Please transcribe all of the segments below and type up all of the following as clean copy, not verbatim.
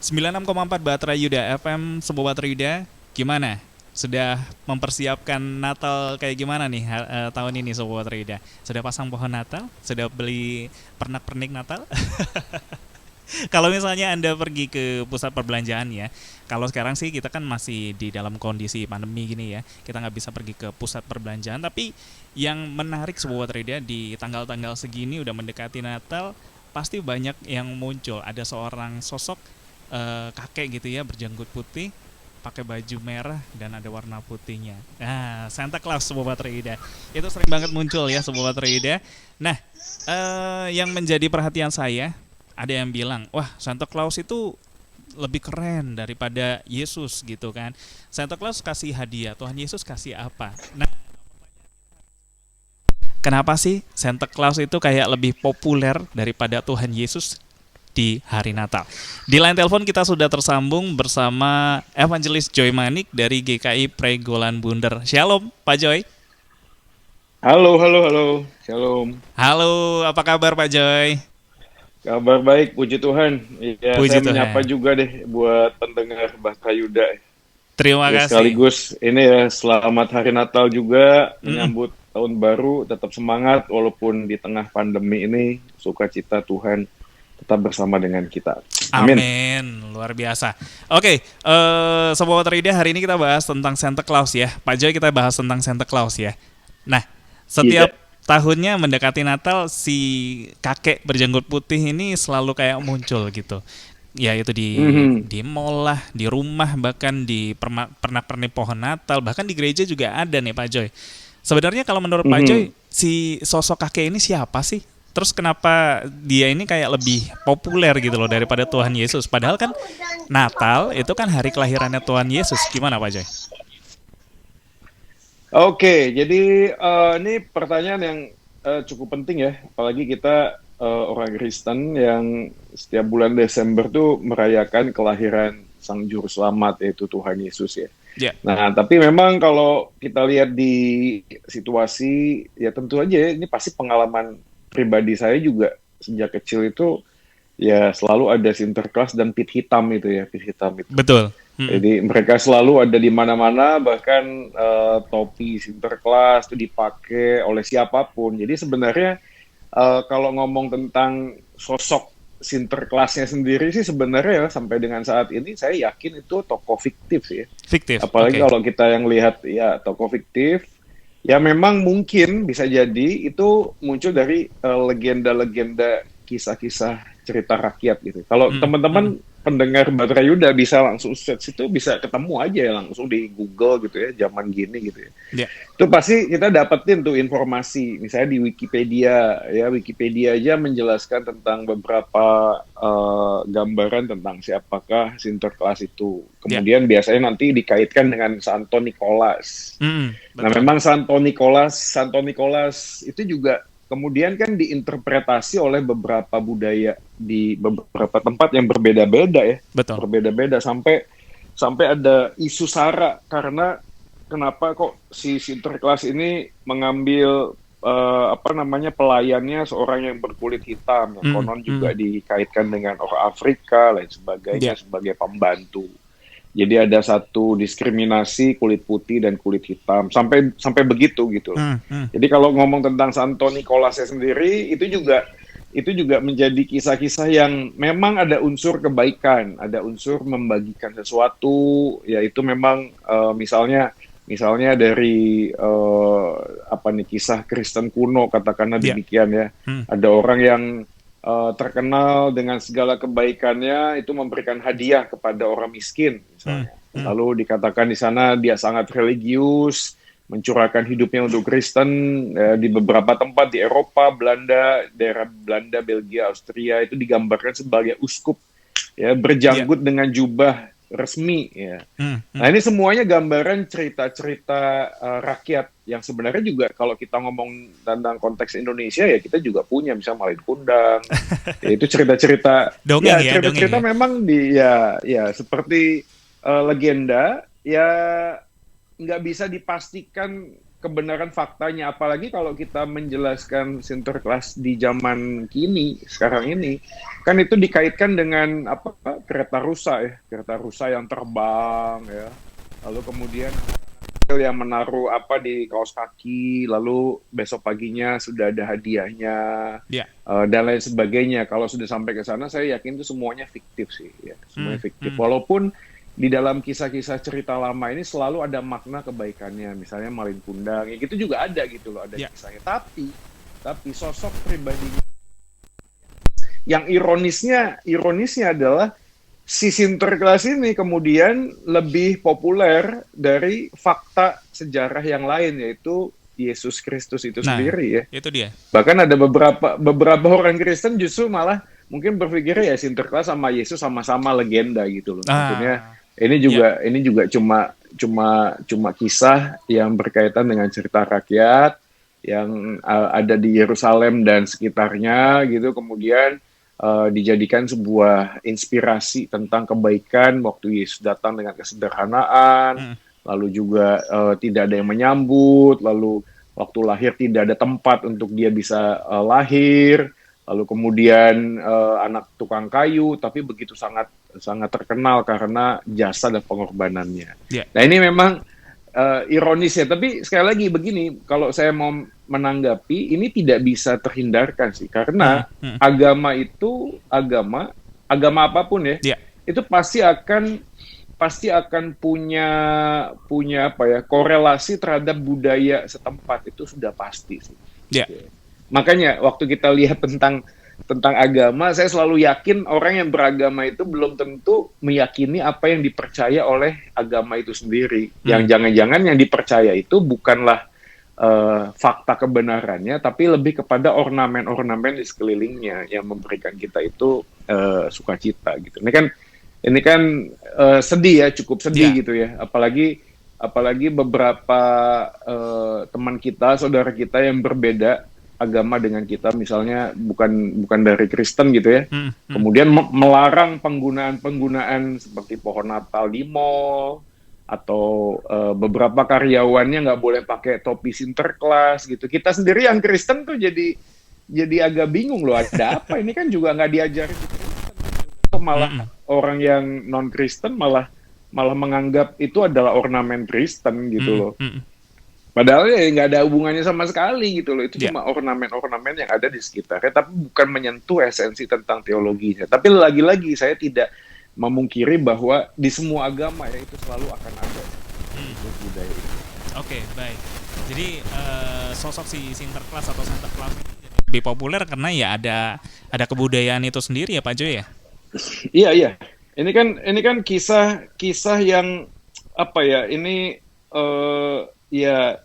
96,4 Baterai Yuda FM, sebuah Baterai Yuda. Gimana? Sudah mempersiapkan Natal kayak gimana nih tahun ini sebuah Baterai Yuda? Sudah pasang pohon Natal? Sudah beli pernak-pernik Natal? Kalau misalnya Anda pergi ke pusat perbelanjaan ya, kalau sekarang sih kita kan masih di dalam kondisi pandemi gini ya, kita nggak bisa pergi ke pusat perbelanjaan. Tapi yang menarik sebuah trader di tanggal-tanggal segini udah mendekati Natal, pasti banyak yang muncul. Ada seorang sosok kakek gitu ya, berjanggut putih, pakai baju merah dan ada warna putihnya. Nah, Santa Claus sebuah trader itu sering banget muncul ya sebuah trader. Nah, yang menjadi perhatian saya, ada yang bilang, wah Santa Claus itu lebih keren daripada Yesus gitu kan. Santa Claus kasih hadiah, Tuhan Yesus kasih apa? Nah, kenapa sih Santa Claus itu kayak lebih populer daripada Tuhan Yesus di hari Natal? Di line telepon kita sudah tersambung bersama Evangelis Joy Manik dari GKI Pregolan Bunder. Shalom Pak Joy. Halo, halo, halo. Shalom. Halo, apa kabar Pak Joy? Kabar baik, puji Tuhan. Ya, Puji saya menyapa Tuhan. juga deh buat pendengar Bahasa Yuda. Terima Ya, kasih. sekaligus ini ya, selamat Hari Natal juga, Mm-mm. menyambut tahun baru, tetap semangat walaupun di tengah pandemi ini, sukacita Tuhan tetap bersama dengan kita. Amin. Amin, luar biasa. Oke, Sobat Water Ida, hari ini kita bahas tentang Santa Claus ya. Pak Joy, kita bahas tentang Santa Claus ya. Nah, setiap Iya. tahunnya mendekati Natal, si kakek berjanggut putih ini selalu kayak muncul gitu. Ya itu Mhm. di mall lah, di rumah, bahkan di pernak-pernik pohon Natal, bahkan di gereja juga ada nih Pak Joy. Sebenarnya kalau menurut Pak Mhm. Joy, si sosok kakek ini siapa sih? Terus kenapa dia ini kayak lebih populer gitu loh daripada Tuhan Yesus? Padahal kan Natal itu kan hari kelahirannya Tuhan Yesus. Gimana Pak Joy? Oke, jadi ini pertanyaan yang cukup penting ya, apalagi kita orang Kristen yang setiap bulan Desember tuh merayakan kelahiran Sang Juru Selamat yaitu Tuhan Yesus ya. Ya, Nah, tapi memang kalau kita lihat di situasi, ya tentu aja ya, ini pasti pengalaman pribadi saya juga sejak kecil itu ya selalu ada Sinterklas dan pit hitam itu ya, pit hitam itu. betul. Mm-mm. Jadi mereka selalu ada di mana-mana, bahkan topi Sinterklas itu dipakai oleh siapapun. Jadi sebenarnya kalau ngomong tentang sosok Sinterklasnya sendiri sih sebenarnya ya, sampai dengan saat ini saya yakin itu tokoh fiktif sih ya. Fiktif. Apalagi Oke. kalau kita yang lihat ya tokoh fiktif, ya memang mungkin bisa jadi itu muncul dari legenda-legenda kisah-kisah cerita rakyat gitu. Kalau Mm-mm. Mm-mm. teman-teman pendengar Baterai Yuda bisa langsung search itu bisa ketemu aja ya langsung di Google gitu ya, zaman gini gitu ya. Ya. Itu pasti kita dapetin tuh informasi, misalnya di Wikipedia, ya Wikipedia aja menjelaskan tentang beberapa gambaran tentang siapakah Sinterklas itu. Ya. Kemudian biasanya nanti dikaitkan dengan Santo Nicholas. Mm-mm. Nah, Betul. memang Santo Nicholas itu juga kemudian kan diinterpretasi oleh beberapa budaya di beberapa tempat yang berbeda-beda ya, Betul. berbeda-beda sampai sampai ada isu sara karena kenapa kok si Sinterklas ini mengambil apa namanya pelayannya seorang yang berkulit hitam yang Mm-mm. konon juga Mm-mm. dikaitkan dengan orang Afrika lain sebagainya Ya. sebagai pembantu. Jadi ada satu diskriminasi kulit putih dan kulit hitam sampai sampai begitu gitu. Mm-mm. Jadi kalau ngomong tentang Santo Nicholasnya sendiri itu juga menjadi kisah-kisah yang memang ada unsur kebaikan, ada unsur membagikan sesuatu, yaitu memang misalnya dari apa nih kisah Kristen kuno katakanlah Ya. demikian ya. Mm. Ada orang yang terkenal dengan segala kebaikannya itu memberikan hadiah kepada orang miskin Mm. misalnya. Mm. Lalu dikatakan di sana dia sangat religius, mencurahkan hidupnya untuk Kristen di beberapa tempat di Eropa, Belanda, daerah Belanda, Belgia, Austria itu digambarkan sebagai uskup ya Ya. berjanggut dengan jubah resmi ya. Mm. Nah, Mm. ini semuanya gambaran cerita-cerita rakyat yang sebenarnya juga kalau kita ngomong tentang konteks Indonesia ya kita juga punya misalnya Malin Kundang. Ya, itu cerita-cerita Dongeng ya ya, dongeng cerita-cerita ya. memang di ya seperti legenda ya nggak bisa dipastikan kebenaran faktanya. Apalagi kalau kita menjelaskan Sinterklas di zaman kini, sekarang ini, kan itu dikaitkan dengan apa? Kereta rusa ya, kereta rusa yang terbang ya. Lalu kemudian yang menaruh apa di kaos kaki, lalu besok paginya sudah ada hadiahnya, Ya. dan lain sebagainya. Kalau sudah sampai ke sana, saya yakin itu semuanya fiktif sih, ya, semuanya fiktif. Hmm. Walaupun di dalam kisah-kisah cerita lama ini selalu ada makna kebaikannya, misalnya Malin Kundang, ya gitu juga ada gitu loh, ada Ya. kisahnya. Tapi sosok pribadinya yang ironisnya adalah si Sinterklas ini kemudian lebih populer dari fakta sejarah yang lain, yaitu Yesus Kristus itu Nah, sendiri ya. itu dia. Bahkan ada beberapa orang Kristen justru malah mungkin berpikir ya Sinterklas sama Yesus sama-sama legenda gitu loh. Maksudnya ini juga cuma kisah yang berkaitan dengan cerita rakyat yang ada di Yerusalem dan sekitarnya gitu, kemudian dijadikan sebuah inspirasi tentang kebaikan waktu Yesus datang dengan kesederhanaan, lalu juga tidak ada yang menyambut, lalu waktu lahir tidak ada tempat untuk dia bisa lahir, lalu kemudian anak tukang kayu, tapi begitu sangat terkenal karena jasa dan pengorbanannya. Yeah. Nah ini memang ironis ya, tapi sekali lagi begini, kalau saya mau menanggapi, ini tidak bisa terhindarkan sih, karena agama apapun ya, itu pasti akan punya apa ya, korelasi terhadap budaya setempat, itu sudah pasti sih. Yeah. Makanya waktu kita lihat tentang agama, saya selalu yakin orang yang beragama itu belum tentu meyakini apa yang dipercaya oleh agama itu sendiri. Yang jangan-jangan yang dipercaya itu bukanlah fakta kebenarannya, tapi lebih kepada ornamen-ornamen di sekelilingnya yang memberikan kita itu sukacita gitu. Ini kan sedih ya, cukup sedih gitu ya. Apalagi beberapa teman kita, saudara kita yang berbeda agama dengan kita, misalnya bukan dari Kristen gitu ya, kemudian melarang penggunaan seperti pohon Natal di mall, atau beberapa karyawannya nggak boleh pakai topi Sinterklas gitu. Kita sendiri yang Kristen tuh jadi agak bingung loh, ada apa? Ini kan juga nggak diajarin di Kristen, malah orang yang non Kristen malah menganggap itu adalah ornamen Kristen gitu loh. Padahal ya nggak ada hubungannya sama sekali gitu loh. Itu cuma ornamen-ornamen yang ada di sekitarnya, tapi bukan menyentuh esensi tentang teologinya. Tapi lagi-lagi saya tidak memungkiri bahwa di semua agama ya itu selalu akan ada budaya itu. Oke, baik. Jadi sosok si Sinterklas atau Santa Claus ini lebih populer karena ya ada kebudayaan itu sendiri ya Pak Jo ya? Iya. Ini kan kisah yang apa ya? Ini ya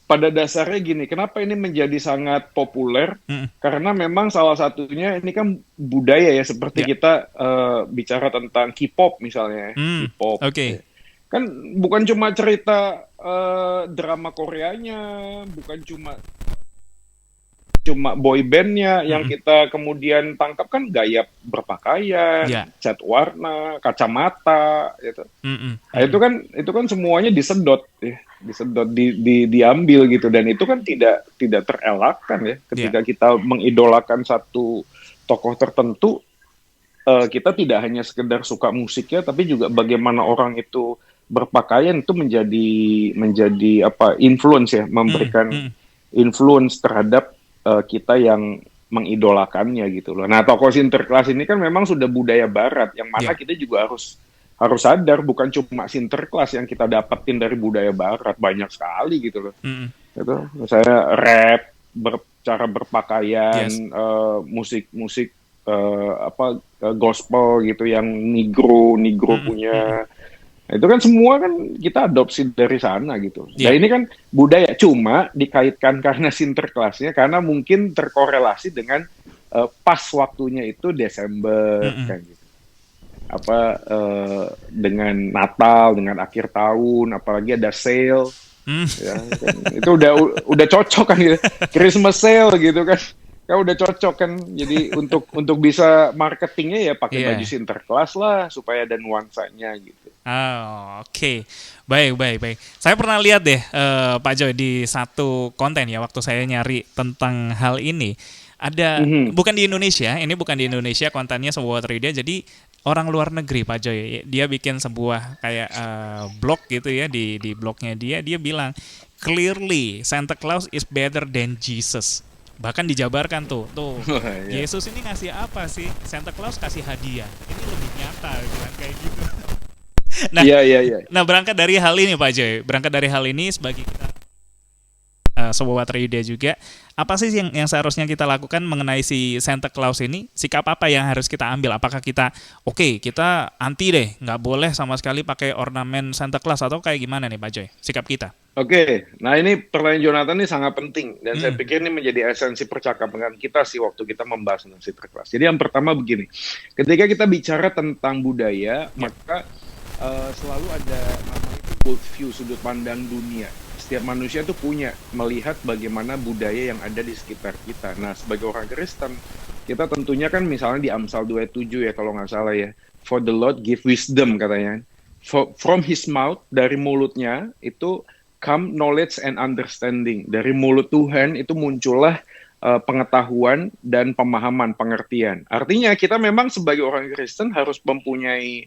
pada dasarnya gini, kenapa ini menjadi sangat populer? Karena memang salah satunya ini kan budaya ya, seperti kita bicara tentang K-pop misalnya, K-pop. Kan bukan cuma cerita drama Koreanya, bukan cuma boy bandnya yang kita kemudian tangkap, kan gaya berpakaian, cat warna, kacamata, gitu. Nah, itu kan semuanya disedot ya, diambil gitu, dan itu kan tidak terelakkan ya ketika kita mengidolakan satu tokoh tertentu. Kita tidak hanya sekedar suka musiknya, tapi juga bagaimana orang itu berpakaian itu menjadi apa, influence ya, memberikan influence terhadap kita yang mengidolakannya gitu loh. Nah, tokoh Sinterklas ini kan memang sudah budaya Barat, yang mana kita juga harus sadar, bukan cuma Sinterklas yang kita dapetin dari budaya Barat, banyak sekali gitu loh. Gitu. Misalnya rap, cara berpakaian, musik apa gospel gitu yang negro punya. Nah, itu kan semua kan kita adopsi dari sana gitu. Nah ini kan budaya, cuma dikaitkan karena Sinterklasnya, karena mungkin terkorelasi dengan pas waktunya itu Desember kan gitu. Apa dengan Natal, dengan akhir tahun, apalagi ada sale, ya, kan. Itu udah cocok kan gitu. Christmas sale gitu kan. Kan udah cocok kan. Jadi untuk bisa marketingnya ya pakai baju Iya. Sinterklas lah supaya ada nuansanya gitu. Oh, oke. Baik, baik, baik. Saya pernah lihat deh, Pak Joy, di satu konten ya, waktu saya nyari tentang hal ini. Ada, Mhm. bukan di Indonesia, ini bukan di Indonesia, kontennya sebuah trader, jadi orang luar negeri, Pak Joy. Dia bikin sebuah kayak blog gitu ya, di blognya dia bilang, clearly Santa Claus is better than Jesus. Bahkan dijabarkan tuh, Wah, ya. Yesus ini ngasih apa sih? Santa Claus kasih hadiah. Ini lebih nyata, bilang kayak gitu. Nah, Iya, iya, iya. nah, berangkat dari hal ini Pak Joy, berangkat dari hal ini sebagai kita sebuah trader juga, apa sih yang seharusnya kita lakukan mengenai si Santa Claus ini? Sikap apa yang harus kita ambil? Apakah kita oke, kita anti deh, nggak boleh sama sekali pakai ornamen Santa Claus atau kayak gimana nih Pak Joy? Sikap kita? Oke, nah ini pertanyaan Jonathan ini sangat penting dan saya Hmm, pikir ini menjadi esensi percakapan kita sih waktu kita membahas tentang Sinterklas. Jadi yang pertama begini, ketika kita bicara tentang budaya, ya, maka selalu ada namanya itu worldview, sudut pandang dunia. Setiap manusia tuh punya melihat bagaimana budaya yang ada di sekitar kita. Nah, sebagai orang Kristen, kita tentunya kan misalnya di Amsal 27 ya kalau nggak salah ya, for the Lord give wisdom katanya. From his mouth, dari mulutnya itu come knowledge and understanding. Dari mulut Tuhan itu muncullah pengetahuan dan pemahaman, pengertian. Artinya kita memang sebagai orang Kristen harus mempunyai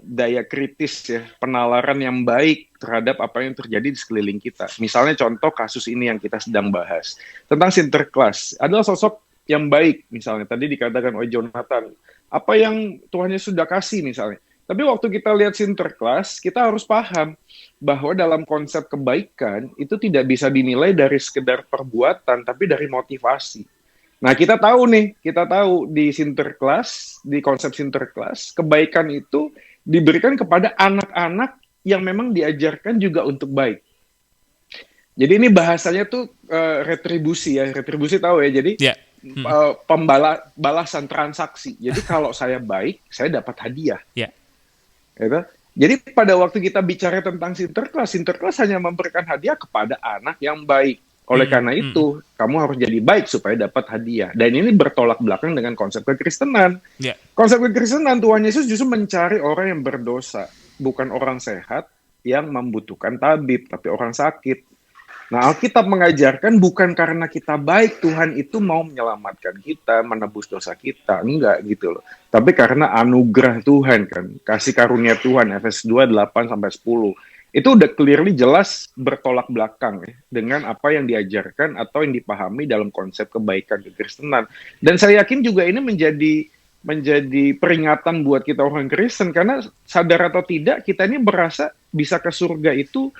daya kritis ya, penalaran yang baik terhadap apa yang terjadi di sekeliling kita. Misalnya contoh kasus ini yang kita sedang bahas tentang Sinterklas adalah sosok yang baik, misalnya tadi dikatakan oleh Jonathan, apa yang Tuhan Yesus sudah kasih misalnya. Tapi waktu kita lihat Sinterklas, kita harus paham bahwa dalam konsep kebaikan itu tidak bisa dinilai dari sekedar perbuatan, tapi dari motivasi. Nah, kita tahu di Sinterklas, di konsep Sinterklas, kebaikan itu diberikan kepada anak-anak yang memang diajarkan juga untuk baik. Jadi ini bahasanya tuh retribusi ya, retribusi tahu ya. Jadi ya, hmm, balasan transaksi. Jadi kalau saya baik, saya dapat hadiah. ya, Gitu. Jadi pada waktu kita bicara tentang Sinterklas, Sinterklas hanya memberikan hadiah kepada anak yang baik. Oleh hmm, karena hmm, itu, kamu harus jadi baik supaya dapat hadiah. Dan ini bertolak belakang dengan konsep kekristenan. ya, Konsep kekristenan, Tuhan Yesus justru mencari orang yang berdosa, bukan orang sehat yang membutuhkan tabib, tapi orang sakit. Nah, Alkitab mengajarkan bukan karena kita baik, Tuhan itu mau menyelamatkan kita, menebus dosa kita. Enggak gitu loh. Tapi karena anugerah Tuhan kan, kasih karunia Tuhan, Efesus 2, 8-10. Itu udah clearly jelas bertolak belakang ya, dengan apa yang diajarkan atau yang dipahami dalam konsep kebaikan kekristenan. Dan saya yakin juga ini menjadi peringatan buat kita orang Kristen, karena sadar atau tidak, kita ini berasa bisa ke surga itu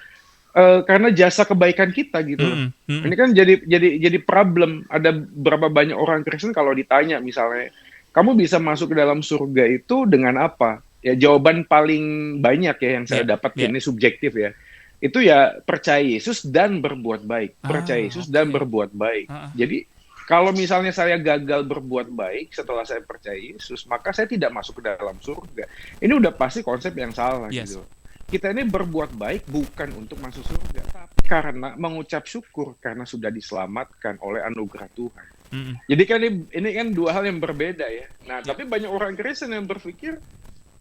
karena jasa kebaikan kita gitu loh. hmm, hmm, Ini kan jadi problem. Ada berapa banyak orang Kristen kalau ditanya misalnya, kamu bisa masuk ke dalam surga itu dengan apa? Ya jawaban paling banyak ya yang saya ya, dapat, ya. ini subjektif ya. Itu ya percaya Yesus dan berbuat baik. Percaya Ah, Yesus dan oke. berbuat baik. Ah, ah, Jadi kalau misalnya saya gagal berbuat baik setelah saya percaya Yesus, maka saya tidak masuk ke dalam surga. Ini udah pasti konsep yang salah yes. gitu. Kita ini berbuat baik bukan untuk masuk surga, tapi karena mengucap syukur karena sudah diselamatkan oleh anugerah Tuhan. Hmm, Jadi kan ini kan dua hal yang berbeda ya. Nah, ya, tapi banyak orang Kristen yang berpikir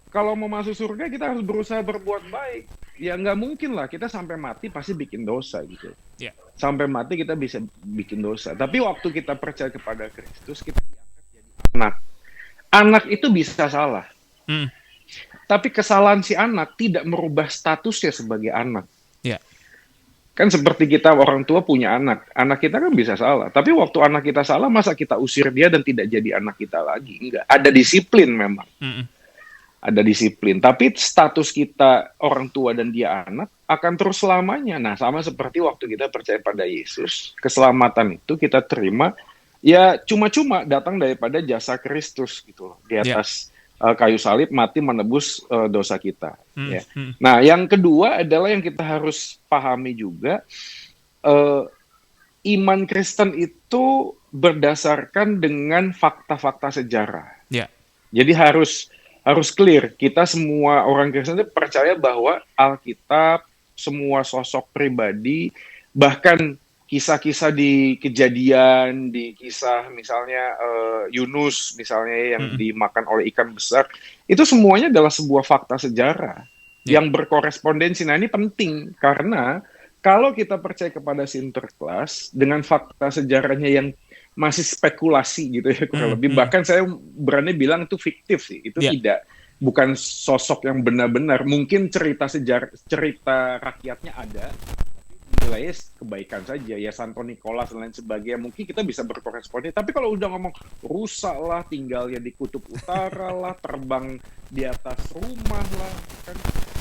kalau mau masuk surga kita harus berusaha berbuat baik. Ya nggak mungkin lah, kita sampai mati pasti bikin dosa gitu. ya. Sampai mati kita bisa bikin dosa. Tapi waktu kita percaya kepada Kristus, kita diangkat jadi anak. Anak itu bisa salah. Hmm, Tapi kesalahan si anak tidak merubah statusnya sebagai anak. ya. Kan seperti kita orang tua punya anak. Anak kita kan bisa salah. Tapi waktu anak kita salah, masa kita usir dia dan tidak jadi anak kita lagi? Enggak. Ada disiplin memang. Hmm, Ada disiplin. Tapi status kita orang tua dan dia anak akan terus selamanya. Nah, sama seperti waktu kita percaya pada Yesus, keselamatan itu kita terima ya cuma-cuma datang daripada jasa Kristus gitu loh. Di ya. atas kayu salib mati menebus dosa kita. Hmm, Ya. hmm, Nah, yang kedua adalah yang kita harus pahami juga, eh, iman Kristen itu berdasarkan dengan fakta-fakta sejarah. ya. Jadi harus clear. Kita semua orang Kristen itu percaya bahwa Alkitab, semua sosok pribadi, bahkan kisah-kisah di Kejadian, di kisah misalnya Yunus misalnya yang dimakan oleh ikan besar, itu semuanya adalah sebuah fakta sejarah yang berkorespondensi. Nah, ini penting karena kalau kita percaya kepada Sinterklas dengan fakta sejarahnya yang masih spekulasi gitu ya kurang lebih, bahkan saya berani bilang itu fiktif sih, itu bukan sosok yang benar-benar. Mungkin cerita sejarah, cerita rakyatnya ada, nilainya kebaikan saja ya, Santo Nicolas dan lain sebagainya, mungkin kita bisa berkoresponden. Tapi kalau udah ngomong rusak lah, tinggalnya di kutub utara lah, terbang di atas rumah lah,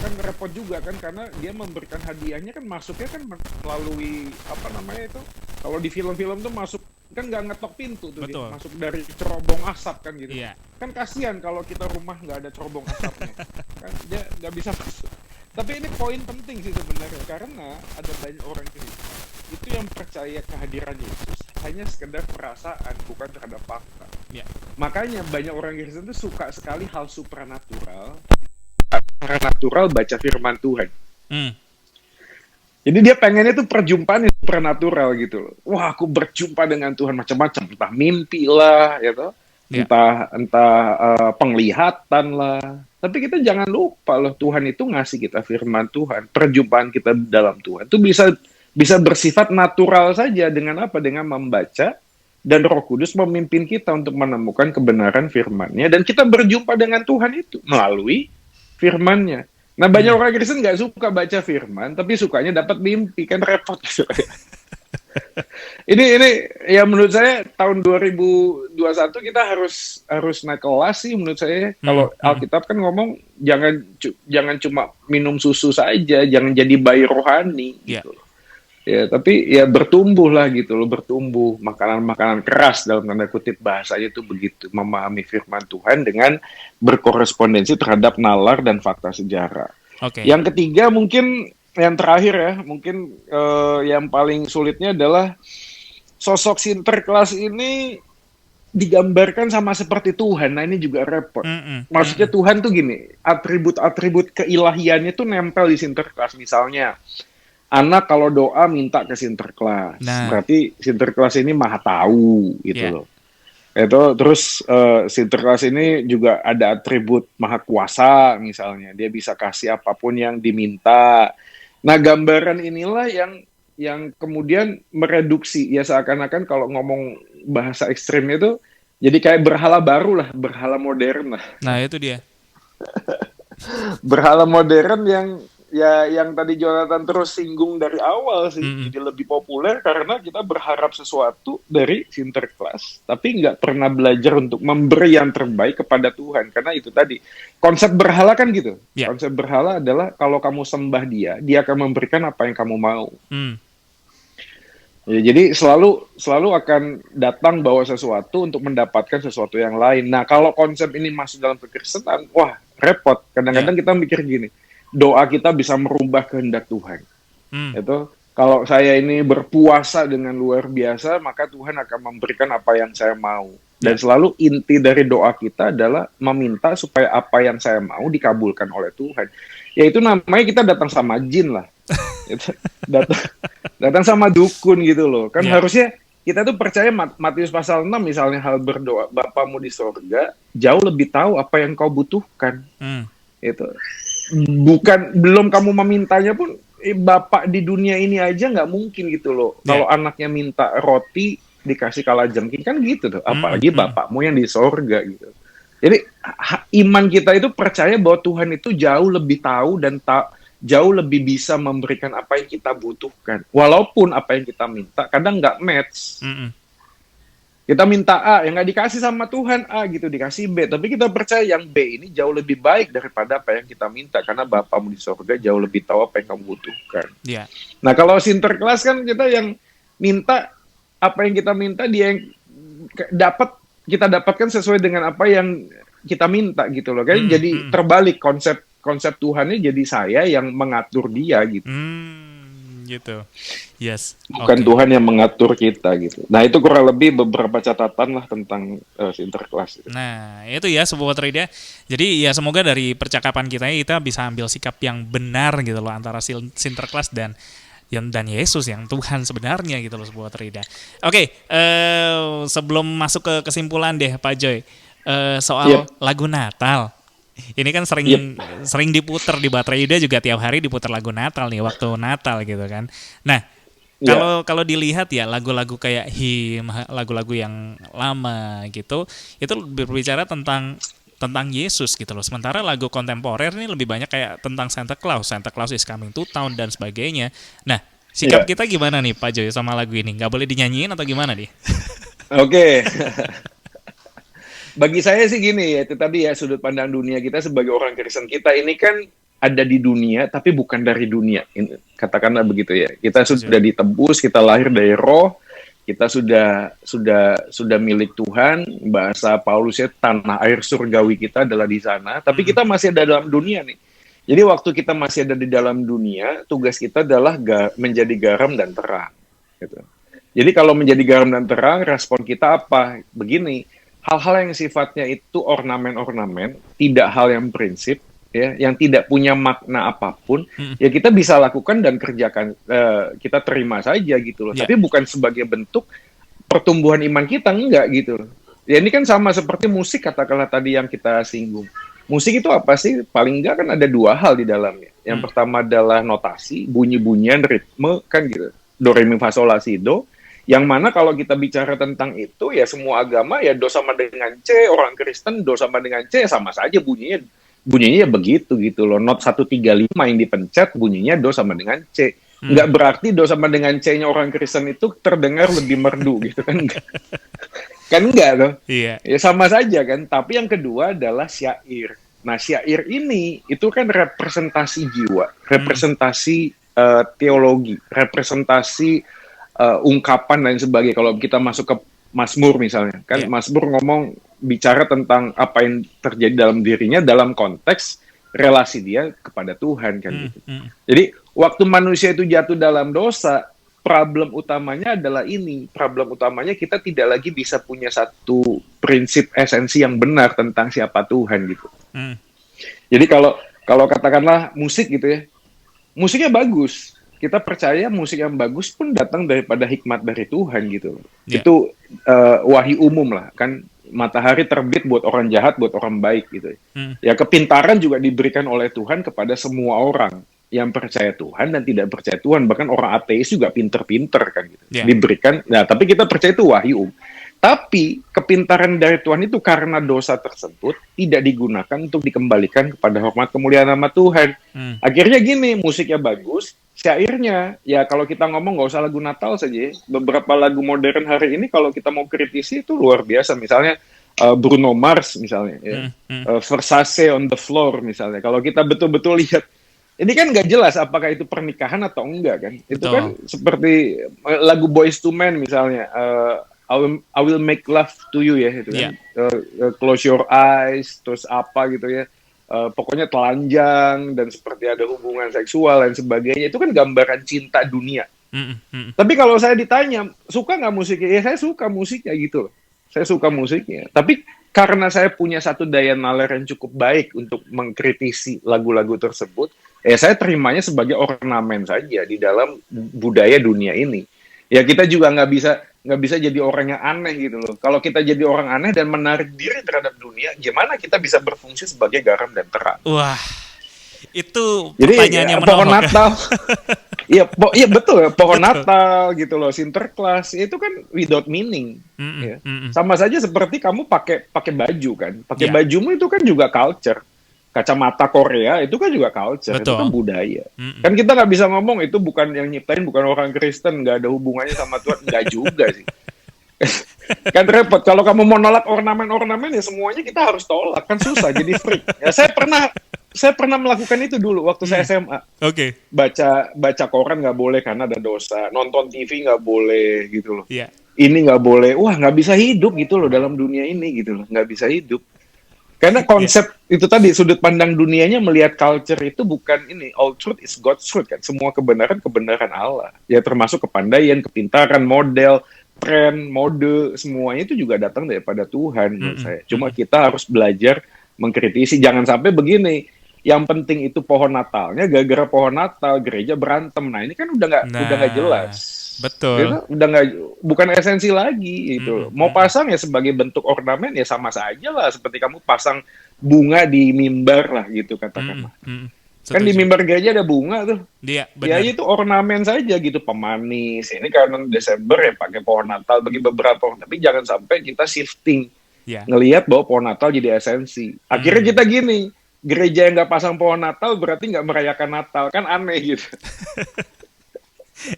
kan repot juga kan, karena dia memberikan hadiahnya kan masuknya kan melalui apa namanya itu, kalau di film-film tuh masuk kan nggak ngetok pintu tuh, dia masuk dari cerobong asap kan gitu. Kan kasihan kalau kita rumah nggak ada cerobong asapnya, kan dia nggak bisa masuk. Tapi ini poin penting sih sebenarnya, karena ada banyak orang Kristen itu yang percaya kehadiran Yesus hanya sekedar perasaan, bukan terhadap fakta. Makanya banyak orang Kristen itu suka sekali hal supranatural, baca firman Tuhan. Jadi dia pengennya tuh perjumpaan yang supranatural gitu loh. Wah, aku berjumpa dengan Tuhan macam-macam, entah mimpi lah, gitu. Entah penglihatan lah. Tapi kita jangan lupa loh, Tuhan itu ngasih kita firman Tuhan, perjumpaan kita dalam Tuhan itu bisa bersifat natural saja. Dengan apa? Dengan membaca, dan Roh Kudus memimpin kita untuk menemukan kebenaran firman-Nya, dan kita berjumpa dengan Tuhan itu melalui firman-Nya. Nah, banyak orang Kristen nggak suka baca firman, tapi sukanya dapat mimpi, kan repot gitu. Ini ya menurut saya tahun 2021 kita harus naik kelas sih menurut saya. Kalau Alkitab kan ngomong jangan cuma minum susu saja, jangan jadi bayi rohani gitu. Ya, tapi ya bertumbuh lah gitu loh, bertumbuh makanan-makanan keras dalam tanda kutip, bahasanya itu begitu, memahami firman Tuhan dengan berkorespondensi terhadap nalar dan fakta sejarah. Yang ketiga mungkin yang terakhir ya, mungkin yang paling sulitnya adalah sosok Sinterklas ini digambarkan sama seperti Tuhan. Nah, ini juga repot. Maksudnya Tuhan tuh gini, atribut-atribut keilahiannya tuh nempel di Sinterklas. Misalnya anak kalau doa minta ke Sinterklas, berarti Sinterklas ini maha tahu gitu loh. Itu terus Sinterklas ini juga ada atribut maha kuasa misalnya, dia bisa kasih apapun yang diminta. Nah, gambaran inilah yang kemudian mereduksi ya, seakan-akan kalau ngomong bahasa ekstrim itu jadi kayak berhala baru lah, berhala modern lah. Nah, itu dia. Berhala modern yang tadi Jonathan terus singgung dari awal sih, jadi lebih populer karena kita berharap sesuatu dari Sinterklas, tapi nggak pernah belajar untuk memberi yang terbaik kepada Tuhan. Karena itu tadi, konsep berhala kan gitu. Konsep berhala adalah kalau kamu sembah dia akan memberikan apa yang kamu mau. Ya, jadi selalu akan datang bawa sesuatu untuk mendapatkan sesuatu yang lain. Nah, kalau konsep ini masuk dalam kekristenan, wah repot. Kadang-kadang kita mikir gini, doa kita bisa merubah kehendak Tuhan. Itu kalau saya ini berpuasa dengan luar biasa, maka Tuhan akan memberikan apa yang saya mau. Dan selalu inti dari doa kita adalah meminta supaya apa yang saya mau dikabulkan oleh Tuhan. Yaitu namanya kita datang sama jin lah. datang sama dukun gitu loh. Kan harusnya kita tuh percaya Matius pasal 6 misalnya, hal berdoa, Bapamu di sorga jauh lebih tahu apa yang kau butuhkan. Itu belum kamu memintanya pun, Bapak di dunia ini aja nggak mungkin gitu loh. Kalau anaknya minta roti dikasih kalajengking kan gitu tuh, apalagi Bapakmu yang di sorga gitu. Jadi iman kita itu percaya bahwa Tuhan itu jauh lebih tahu dan jauh lebih bisa memberikan apa yang kita butuhkan. Walaupun apa yang kita minta kadang nggak match. Kita minta A, yang nggak dikasih sama Tuhan A gitu, dikasih B. Tapi kita percaya yang B ini jauh lebih baik daripada apa yang kita minta. Karena Bapamu di sorga jauh lebih tahu apa yang kamu butuhkan. Nah, kalau Sinterklas kan kita yang minta, apa yang kita minta dia yang kita dapatkan sesuai dengan apa yang kita minta gitu loh. Kan jadi terbalik konsep Tuhannya, jadi saya yang mengatur dia gitu. Gitu. Yes. Bukan Tuhan yang mengatur kita gitu. Nah, itu kurang lebih beberapa catatan lah tentang Sinterklas. Nah, itu ya Sobat Watrida. Jadi ya semoga dari percakapan kita bisa ambil sikap yang benar gitu loh antara Sinterklas dan dan Yesus yang Tuhan sebenarnya gitu loh Sobat Rida. Oke, sebelum masuk ke kesimpulan deh Pak Joy, soal Yep, lagu Natal. Ini kan yep, sering diputer di Baterai Yuda juga tiap hari diputer lagu Natal nih waktu Natal gitu kan. Nah, ya. kalau kalau dilihat ya lagu-lagu kayak him, lagu-lagu yang lama gitu, itu berbicara tentang Yesus gitu loh. Sementara lagu kontemporer ini lebih banyak kayak tentang Santa Claus is coming to town dan sebagainya. Nah, sikap Iya. kita gimana nih Pak Joy sama lagu ini? Nggak boleh dinyanyiin atau gimana nih? Oke. Bagi saya sih gini ya, itu tadi ya sudut pandang dunia kita sebagai orang Kristen, kita ini kan ada di dunia tapi bukan dari dunia. Katakanlah begitu ya. Kita Setuju. sudah ditebus, kita lahir dari roh, kita sudah milik Tuhan. Bahasa Paulusnya tanah air surgawi kita adalah di sana, tapi Mm-mm. kita masih ada dalam dunia nih. Jadi waktu kita masih ada di dalam dunia, tugas kita adalah menjadi garam dan terang. Gitu. Jadi kalau menjadi garam dan terang, respon kita apa? Begini, hal-hal yang sifatnya itu ornamen-ornamen, tidak hal yang prinsip, ya, yang tidak punya makna apapun, Mm-mm. ya kita bisa lakukan dan kerjakan, kita terima saja gitu loh. Ya. Tapi bukan sebagai bentuk pertumbuhan iman kita, enggak gitu loh. Ya ini kan sama seperti musik, katakanlah tadi yang kita singgung. Musik itu apa sih? Paling enggak kan ada dua hal di dalamnya. Yang Mm. pertama adalah notasi, bunyi-bunyian, ritme, kan gitu. Do, re, mi, fa, sol, la, si, do. Yang mana kalau kita bicara tentang itu, ya semua agama ya do sama dengan C, orang Kristen do sama dengan C, sama saja bunyinya. Bunyinya ya begitu gitu loh. Not 135 yang dipencet, bunyinya do sama dengan C. Mm. Nggak berarti do sama dengan C-nya orang Kristen itu terdengar lebih merdu gitu kan. Kan enggak loh. Iya. Ya sama saja kan. Tapi yang kedua adalah syair. Nah, syair ini itu kan representasi jiwa, Mm. representasi teologi, representasi ungkapan dan sebagainya. Kalau kita masuk ke Mazmur misalnya, kan Iya. Mazmur ngomong bicara tentang apa yang terjadi dalam dirinya dalam konteks relasi dia kepada Tuhan kan Mm. gitu. Mm. Jadi waktu manusia itu jatuh dalam dosa, problem utamanya adalah ini. Problem utamanya kita tidak lagi bisa punya satu prinsip esensi yang benar tentang siapa Tuhan gitu. Mm. Jadi kalau kalau katakanlah musik gitu ya, musiknya bagus. Kita percaya musik yang bagus pun datang daripada hikmat dari Tuhan gitu. Iya. Itu wahyu umum lah kan. Matahari terbit buat orang jahat, buat orang baik gitu. Mm. Ya kepintaran juga diberikan oleh Tuhan kepada semua orang yang percaya Tuhan dan tidak percaya Tuhan. Bahkan orang ateis juga pinter-pinter kan gitu. Iya. Diberikan. Nah, tapi kita percaya itu wahyu. Tapi kepintaran dari Tuhan itu karena dosa tersebut tidak digunakan untuk dikembalikan kepada hormat kemuliaan nama Tuhan. Mm. Akhirnya gini, musiknya bagus, syairnya ya kalau kita ngomong nggak usah lagu Natal saja. Beberapa lagu modern hari ini kalau kita mau kritisi itu luar biasa. Misalnya Bruno Mars misalnya, ya. Mm. Mm. Versace on the floor misalnya. Kalau kita betul-betul lihat, ini kan nggak jelas apakah itu pernikahan atau enggak kan. Itu Betul. kan seperti lagu Boyz II Men misalnya. I will make love to you ya itu kan. Close your eyes, terus apa gitu ya. Pokoknya telanjang dan seperti ada hubungan seksual dan sebagainya. Itu kan gambaran cinta dunia. Mm. Mm. Tapi kalau saya ditanya, suka nggak musiknya? Ya saya suka musiknya gitu loh. Saya suka musiknya. Tapi karena saya punya satu daya nalar yang cukup baik untuk mengkritisi lagu-lagu tersebut, saya terimanya sebagai ornamen saja di dalam budaya dunia ini. Ya kita juga nggak bisa jadi orang yang aneh gitu loh. Kalau kita jadi orang aneh dan menarik diri terhadap dunia, gimana kita bisa berfungsi sebagai garam dan terang? Wah, itu Jadi pertanyaan yang pohon menohok. Natal, iya betul ya, pohon Natal gitu loh, Sinterklas itu kan without meaning. Mm. Ya. Mm. Sama saja seperti kamu pakai baju kan, pakai Iya. bajumu itu kan juga culture. Kacamata Korea itu kan juga culture, itu kan Betul. budaya. Mm. Kan kita nggak bisa ngomong itu bukan yang nyiptain, bukan orang Kristen, nggak ada hubungannya sama Tuhan, nggak juga sih. Kan repot kalau kamu mau nolak ornamen-ornamen ya semuanya kita harus tolak, kan susah jadi freak. Ya, saya pernah melakukan itu dulu waktu saya SMA. Oke. Baca koran nggak boleh karena ada dosa, nonton TV nggak boleh gitu loh. Iya. Ini nggak boleh, wah nggak bisa hidup gitu loh dalam dunia ini gitu loh, nggak bisa hidup. Karena konsep itu tadi, sudut pandang dunianya melihat culture itu bukan ini, all truth is God's truth kan, semua kebenaran Allah. Ya termasuk kepandaian, kepintaran, model, tren, mode, semuanya itu juga datang daripada Tuhan menurut saya. Cuma kita harus belajar mengkritisi, jangan sampai begini, yang penting itu pohon Natalnya, gara-gara pohon Natal gereja berantem. Nah ini kan udah nggak jelas. Betul. Gitu, udah nggak, bukan esensi lagi gitu. Mau Mm-mm. pasang ya sebagai bentuk ornamen ya sama saja lah, seperti kamu pasang bunga di mimbar lah gitu katakanlah. Mm-mm. Kan di Setuju. mimbar gereja ada bunga tuh. Dia Ya benar. itu ornamen saja gitu, pemanis. Ini karena Desember ya pakai pohon Natal bagi beberapa orang. Tapi jangan sampai kita shifting, Ya. ngelihat bahwa pohon Natal jadi esensi. Akhirnya kita gini, gereja yang nggak pasang pohon Natal berarti nggak merayakan Natal, kan aneh gitu.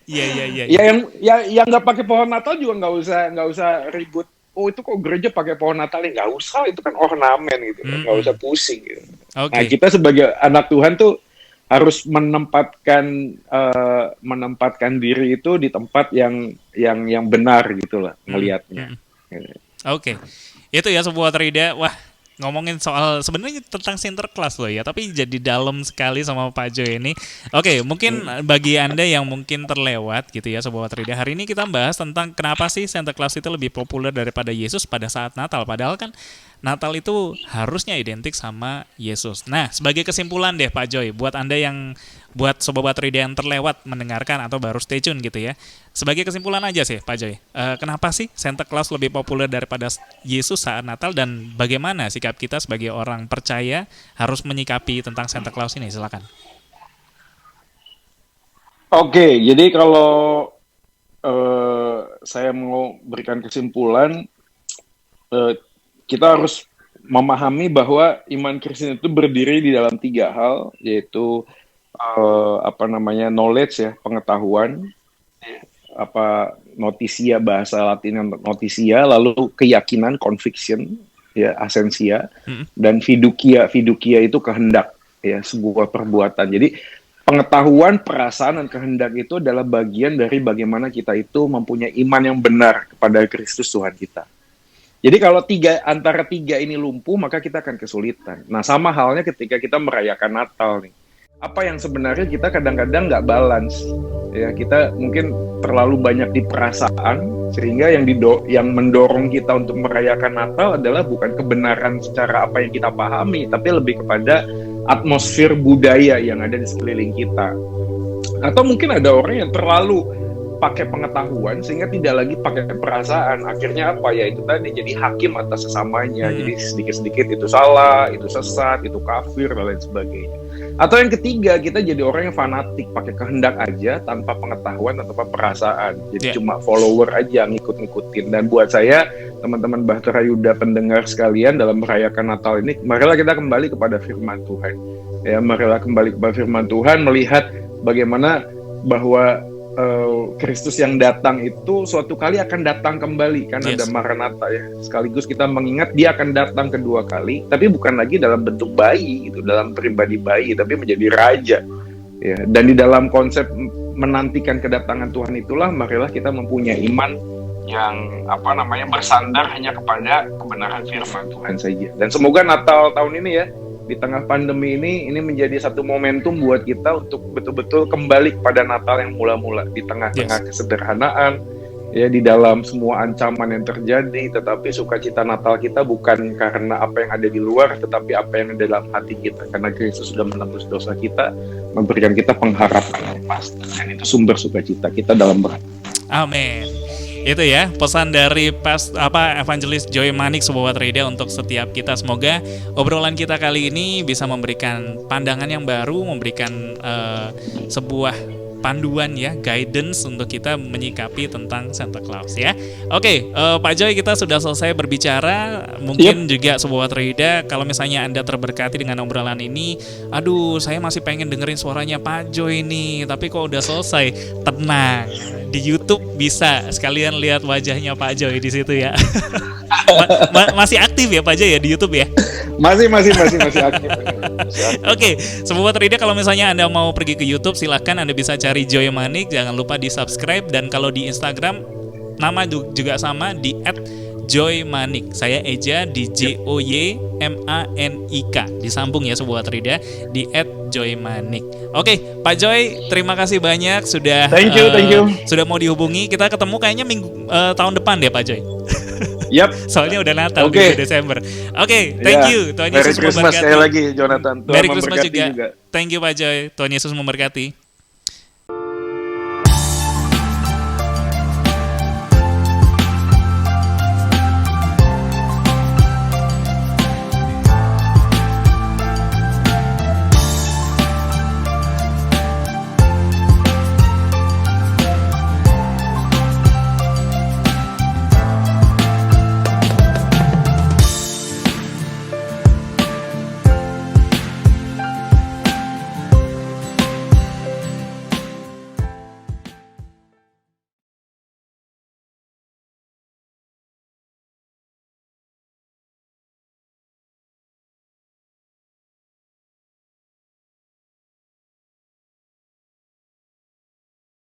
Iya, iya, iya, Ya iya. yang nggak pakai pohon Natal juga nggak usah ribut. Oh itu kok gereja pakai pohon Natal ya, nggak usah, itu kan ornamen gitu, nggak usah Mm-mm. pusing gitu. Nah Oke. kita sebagai anak Tuhan tuh harus menempatkan diri itu di tempat yang benar gitulah ngelihatnya. Mm-mm. Oke, itu ya sebuah trivia. Wah, ngomongin soal sebenarnya tentang Sinterklas loh ya, tapi jadi dalam sekali sama Pak Jo ini. Oke, mungkin bagi Anda yang mungkin terlewat gitu ya sebuah trivia. Hari ini kita bahas tentang kenapa sih Sinterklas itu lebih populer daripada Yesus pada saat Natal. Padahal kan Natal itu harusnya identik sama Yesus. Nah, sebagai kesimpulan deh Pak Joy, buat sobat trivia yang terlewat mendengarkan atau baru stay tune gitu ya. Sebagai kesimpulan aja sih Pak Joy, kenapa sih Santa Claus lebih populer daripada Yesus saat Natal, dan bagaimana sikap kita sebagai orang percaya harus menyikapi tentang Santa Claus ini? Silakan. Oke, jadi kalau saya mau berikan kesimpulan, kita harus memahami bahwa iman Kristen itu berdiri di dalam 3 hal, yaitu knowledge ya, pengetahuan, noticia, bahasa Latinnya noticia, lalu keyakinan, conviction, ya, asensia, dan fiducia itu kehendak, ya, sebuah perbuatan. Jadi pengetahuan, perasaan, dan kehendak itu adalah bagian dari bagaimana kita itu mempunyai iman yang benar kepada Kristus Tuhan kita. Jadi kalau antara tiga ini lumpuh, maka kita akan kesulitan. Nah, sama halnya ketika kita merayakan Natal nih. Apa yang sebenarnya kita kadang-kadang nggak balance. Ya, kita mungkin terlalu banyak di perasaan, sehingga yang mendorong kita untuk merayakan Natal adalah bukan kebenaran secara apa yang kita pahami, tapi lebih kepada atmosfer budaya yang ada di sekeliling kita. Atau mungkin ada orang yang terlalu pakai pengetahuan sehingga tidak lagi pakai perasaan. Akhirnya apa ya, itu tadi jadi hakim atas sesamanya. Jadi sedikit-sedikit itu salah, itu sesat, itu kafir, dan lain sebagainya. Atau yang ketiga, kita jadi orang yang fanatik, pakai kehendak aja tanpa pengetahuan atau perasaan. Jadi cuma follower aja, ngikut-ngikutin. Dan buat saya, teman-teman Bahtera Yuda pendengar sekalian, dalam merayakan Natal ini, marilah kita kembali kepada firman Tuhan. Ya, marilah kembali kepada firman Tuhan, melihat bagaimana bahwa Kristus yang datang itu suatu kali akan datang kembali, kan ada Maranatha ya. Sekaligus kita mengingat dia akan datang kedua kali, tapi bukan lagi dalam bentuk bayi, itu dalam pribadi bayi, tapi menjadi raja. Ya, dan di dalam konsep menantikan kedatangan Tuhan itulah marilah kita mempunyai iman yang bersandar hanya kepada kebenaran firman Tuhan saja. Dan semoga Natal tahun ini ya, di tengah pandemi ini menjadi satu momentum buat kita untuk betul-betul kembali kepada Natal yang mula-mula, di tengah-tengah kesederhanaan, ya, di dalam semua ancaman yang terjadi, tetapi sukacita Natal kita bukan karena apa yang ada di luar, tetapi apa yang ada dalam hati kita, karena Kristus sudah menebus dosa kita, memberikan kita pengharapan yang pasti, dan itu sumber sukacita kita dalam berharap. Amin. Itu ya pesan dari Evangelis Joy Manik sebuah trivia untuk setiap kita. Semoga obrolan kita kali ini bisa memberikan pandangan yang baru, memberikan sebuah panduan ya, guidance untuk kita menyikapi tentang Santa Claus ya. Oke, Pak Joy, kita sudah selesai berbicara. Mungkin juga sebuah trivia, kalau misalnya Anda terberkati dengan obrolan ini, aduh saya masih pengen dengerin suaranya Pak Joy nih, tapi kok udah selesai. Tenang, di YouTube bisa sekalian lihat wajahnya Pak Joy di situ ya. Masih aktif ya Pak Joy ya di YouTube ya? Masih aktif. Oke, sebuah trivia, kalau misalnya Anda mau pergi ke YouTube, silahkan Anda bisa cari Joy Manik, jangan lupa di subscribe, dan kalau di Instagram nama juga sama di @joymanik. Saya Eja di JOYMANIK. Disambung ya sebuah trivia di @joymanik. Oke, Pak Joy, terima kasih banyak sudah Thank you. sudah mau dihubungi. Kita ketemu kayaknya tahun depan deh Pak Joy. Yap. Soalnya udah Natal Oke. di Desember. Oke, thank Ya. you. Tuhan Merry Yesus Christmas memberkati. sekali lagi Jonathan. Tuhan Merry Christmas memberkati juga. Thank you Pak Joy. Tuhan Yesus memberkati.